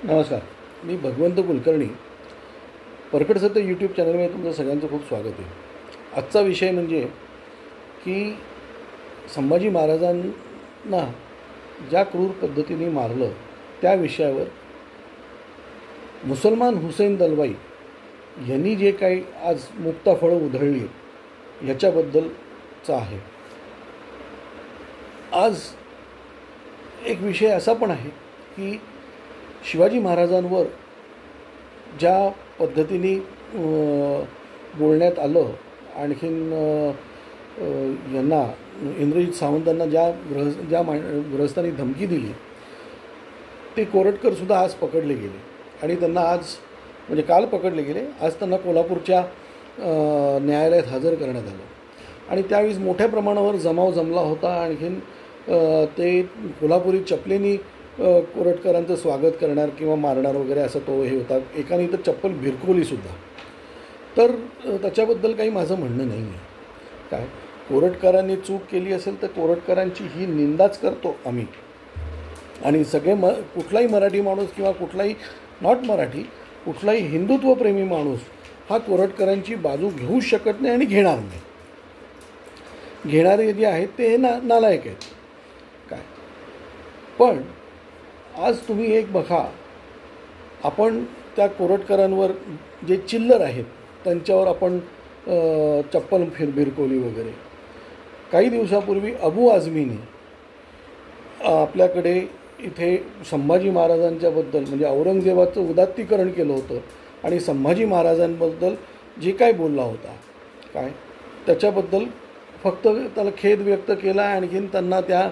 नमस्कार. मी भगवंत कुलकर्णी. परखड सत्य यूट्यूब चॅनलमध्ये तुमचं सगळ्यांचं खूप स्वागत आहे. आजचा विषय म्हणजे की संभाजी महाराजांना ज्या क्रूर पद्धतीने मारलं त्या विषयावर मुसलमान हुसेन दलवाई यांनी जे काही आज मुक्ताफळं उधळली याच्याबद्दलचा आहे. आज एक विषय असा पण आहे की शिवाजी महाराजांवर ज्या पद्धतीने बोलण्यात आलं, आणखीन यांना इंद्रजित सावंतांना ज्या गृहस्थांनी धमकी दिली, ते कोरटकरसुद्धा आज पकडले गेले आणि त्यांना आज म्हणजे काल पकडले गेले. आज त्यांना कोल्हापूरच्या न्यायालयात हजर करण्यात आलं आणि त्यावेळेस मोठ्या प्रमाणावर जमाव जमला होता. आणखीन ते कोल्हापुरी चपलेनी कोरटकरांचं स्वागत करणार किंवा मारणार वगैरे असा तो हे होता. एकाने तर चप्पल भिरकवलीसुद्धा. तर त्याच्याबद्दल काही माझं म्हणणं नाही आहे. काय कोरटकरांनी चूक केली असेल तर कोरटकरांची ही निंदाच करतो आम्ही. आणि सगळे कुठलाही मराठी माणूस किंवा कुठलाही नॉट मराठी कुठलाही हिंदुत्वप्रेमी माणूस हा कोरटकरांची बाजू घेऊ शकत नाही आणि घेणार नाही. घेणारे जे आहेत ते नालायक आहेत. काय पण आज तुम्ही एक बघा, आपण त्या कोरटकरांवर जे चिल्लर आहेत त्यांच्यावर आपण चप्पल भिरकवली वगैरे. काही दिवसापूर्वी अबू आझमीने आपल्याकडे इथे संभाजी महाराजांच्याबद्दल म्हणजे औरंगजेबाचं उदात्तीकरण केलं होतं आणि संभाजी महाराजांबद्दल जे काय बोलला होता काय त्याच्याबद्दल फक्त त्याला खेद व्यक्त केला. आणखीन त्यांना त्या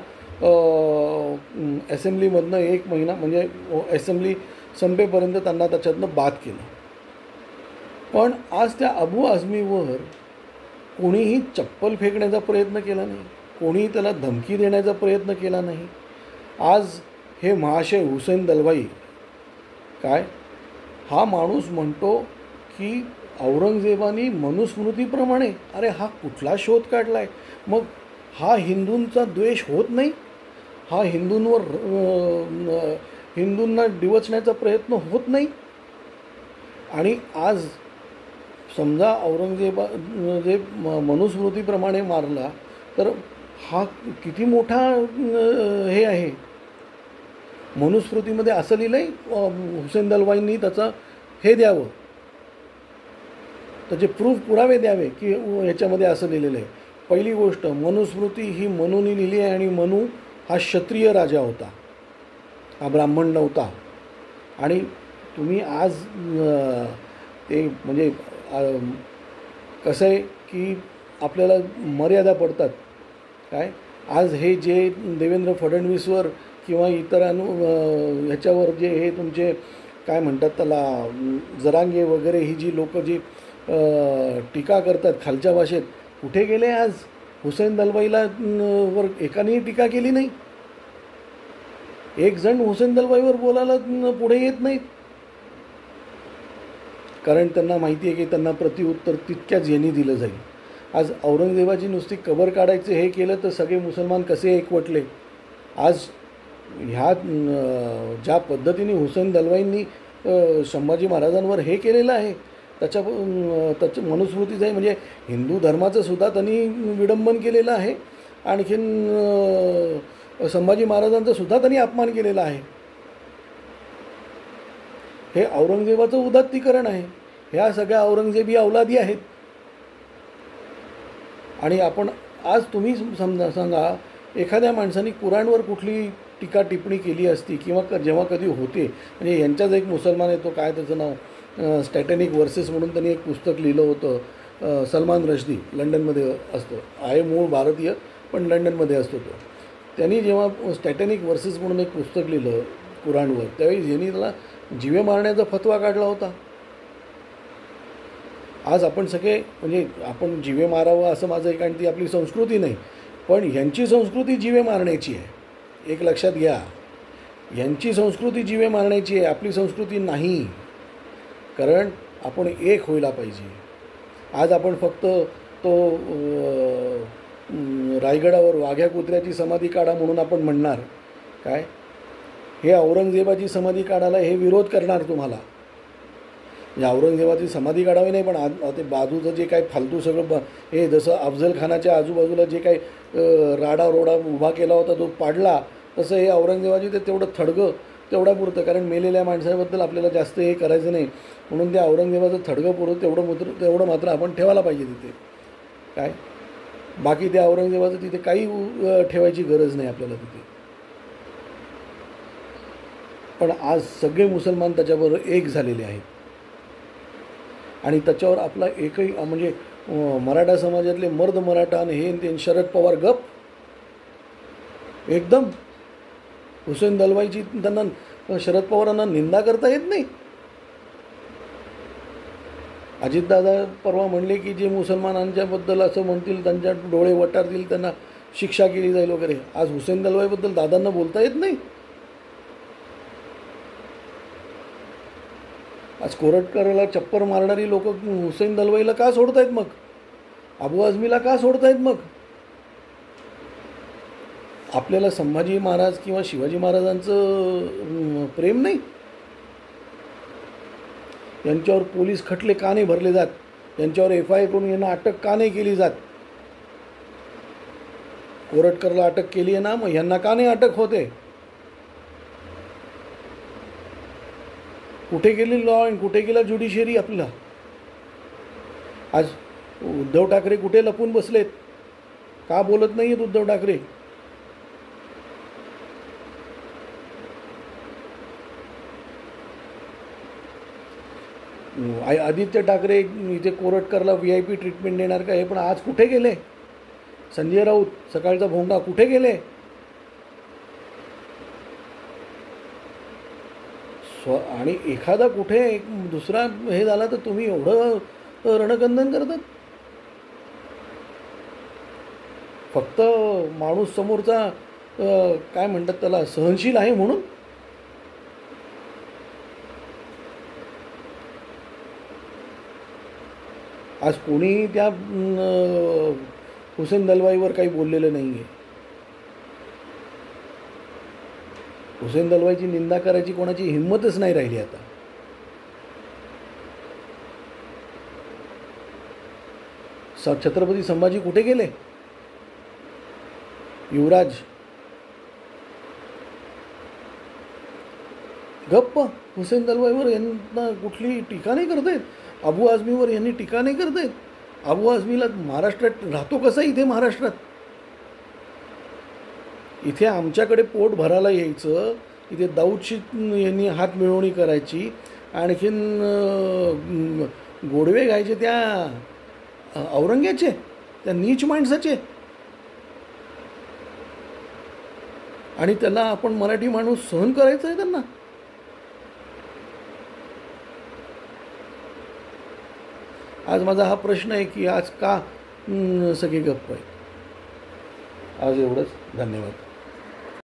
असेंब्लीमधनं 1 महिना म्हणजे असेंब्ली संपेपर्यंत त्यांना त्याच्यातनं बाद केलं. पण आज त्या अबू आझमीवर कोणीही चप्पल फेकण्याचा प्रयत्न केला नाही, कोणीही त्याला धमकी देण्याचा प्रयत्न केला नाही. आज हे महाशय हुसेन दलवाई काय हा माणूस म्हणतो की औरंगजेबानी मनुस्मृतीप्रमाणे, अरे हा कुठला शोध काढला आहे? मग हा हिंदूंचा द्वेष होत नाही? हा हिंदूंना डिवचण्याचा प्रयत्न होत नाही? आणि आज समजा औरंगजेबा जे मनुस्मृतीप्रमाणे मारला तर हा किती मोठा हे आहे. मनुस्मृतीमध्ये असं लिहिलं आहे, हुसेन दलवाईंनी त्याचं हे द्यावं, त्याचे पुरावे द्यावे की याच्यामध्ये असं लिहिलेलं आहे. पहिली गोष्ट, मनुस्मृती ही मनूने लिहिली आहे आणि मनू हा क्षत्रिय राजा होता, हा ब्राह्मण नव्हता. आणि तुम्ही आज ते म्हणजे कसं आहे की आपल्याला मर्यादा पडतात. काय आज हे जे देवेंद्र फडणवीसवर किंवा इतर ह्याच्यावर जे हे तुमचे काय म्हणतात त्याला जरांगे वगैरे ही जी लोक जी टीका करतात खालच्या भाषेत, कुठे गेले आज? हुसेन दलवाईला वर एकानेही टीका केली नाही. एक जण हुसेन दलवाईवर बोलायला पुढे येत नाहीत, कारण त्यांना माहिती आहे की त्यांना प्रत्युत्तर तितक्याच यांनी दिलं जाईल. आज औरंगजेबाची नुसती कबर काढायचं हे केलं तर सगळे मुसलमान कसे एकवटले. आज ह्या ज्या पद्धतीने हुसेन दलवाईंनी संभाजी महाराजांवर हे केलेलं आहे त्याच्या मनुस्मृतीचं आहे, म्हणजे हिंदू धर्माचं सुद्धा त्यांनी विडंबन केलेलं आहे. आणखीन संभाजी महाराजांचा सुद्धा त्यांनी अपमान केलेला आहे. हे औरंगजेबाचं उदात्तीकरण आहे. ह्या सगळ्या औरंगजेबी अवलादी आहेत. आणि आपण आज तुम्ही सांगा, एखाद्या माणसाने कुराणवर कुठली टीका टिप्पणी केली असती किंवा जेव्हा कधी होते, म्हणजे यांच्याच एक मुसलमान आहे, तो काय त्याचं नाव स्टॅटेनिक वर्सेस म्हणून त्यांनी एक पुस्तक लिहिलं होतं. सलमान रश्दी लंडनमध्ये असतो, आहे मूळ भारतीय पण लंडनमध्ये असतो तो. त्यांनी जेव्हा स्टॅटेनिक वर्सेस म्हणून एक पुस्तक लिहिलं कुराणवर, त्यावेळी यांनी त्याला जीवे मारण्याचा फतवा काढला होता. आज आपण सगळे म्हणजे आपण जीवे मारावं असं माझं एक, आणि ती आपली संस्कृती नाही, पण ह्यांची संस्कृती जीवे मारण्याची आहे. एक लक्षात घ्या, ह्यांची संस्कृती जीवे मारण्याची आहे, आपली संस्कृती नाही. कारण आपण एक व्हायला पाहिजे. आज आपण फक्त तो रायगडावर वाघ्या कुत्र्याची समाधी काढा म्हणून आपण म्हणणार काय? हे औरंगजेबाची समाधी काढायला हे विरोध करणार तुम्हाला. म्हणजे औरंगजेबाची समाधी काढावी नाही, पण ते बाजूचं जे काही फालतू सगळं हे जसं अफजल खानाच्या आजूबाजूला जे काही राडा रोडा उभा केला होता तो पाडला, तसं हे औरंगजेबाची ते तेवढं थडगं तेवढा पुरतं. कारण मेलेल्या माणसाबद्दल आपल्याला जास्त हे करायचं नाही, म्हणून ते औरंगजेबाचं थडगं पुरतं तेवढं मात्र आपण ठेवायला पाहिजे तिथे. काय बाकी त्या औरंगजेबाचं तिथे काही ठेवायची गरज नाही आपल्याला तिथे. पण आज सगळे मुसलमान त्याच्याबरोबर एक झालेले आहेत आणि त्याच्यावर आपला एकही म्हणजे मराठा समाजातले मर्द मराठा आणि हे शरद पवार गप एकदम. हुसेन दलवाईची त्यांना शरद पवारांना निंदा करता येत नाही. अजितदादा परवा म्हणले की जे मुसलमानांच्याबद्दल असं म्हणतील त्यांच्या डोळे वटारतील त्यांना शिक्षा केली जाईल वगैरे. आज हुसेन दलवाईबद्दल दादांना बोलता येत नाही. आज कोरटकरला चप्पर मारणारी लोक हुसेन दलवाईला का सोडतायत मग? अबू आझमीला का सोडतायत मग? आपल्याला संभाजी महाराज किंवा शिवाजी महाराजांचं प्रेम नाही? यांच्यावर पोलीस खटले का नाही भरले जात? यांच्यावर FIR करून यांना अटक का नाही केली जात? कोरटकरला अटक केली आहे ना, मग यांना का नाही अटक होते? कुठे गेली लॉ अँड कुठे गेला ज्युडिशियरी आपला? आज उद्धव ठाकरे कुठे लपून बसलेत? का बोलत नाही आहेत उद्धव ठाकरे? आदित्य ठाकरे इथे कोरटकरला VIP ट्रीटमेंट देणार का हे पण आज कुठे गेले? संजय राऊत सकाळचा भोंगा कुठे गेले? आणि एखादा कुठे दुसरा हे झाला तर तुम्ही एवढं रणकंदन करतात. फक्त माणूस समोरचा काय म्हणतात त्याला सहनशील आहे म्हणून. आज कोणी त्या हुसेन दलवाईवर काही बोललेलं नाही आहे. हुसेन दलवाईची निंदा करायची कोणाची हिंमतच नाही राहिली आता. छत्रपती संभाजी कुठे गेले? युवराज गप्प. हुसेन दलवाईवर यांना कुठली टीका नाही करतायत. अबू आझमीवर यांनी टीका नाही करतायत. अबू आझमीला महाराष्ट्रात राहतो कसा इथे महाराष्ट्रात? इथे आमच्याकडे पोट भरायला यायचं, इथे दाऊदशी यांनी हात मिळवणी करायची, आणखीन गोडवे घ्यायचे त्या औरंग्याचे, त्या नीच माणसाचे. आणि त्याला आपण मराठी माणूस सहन करायचं आहे त्यांना. आज माझा हा प्रश्न आहे की आज का सगळे गप्प आहे. आज एवढंच. धन्यवाद.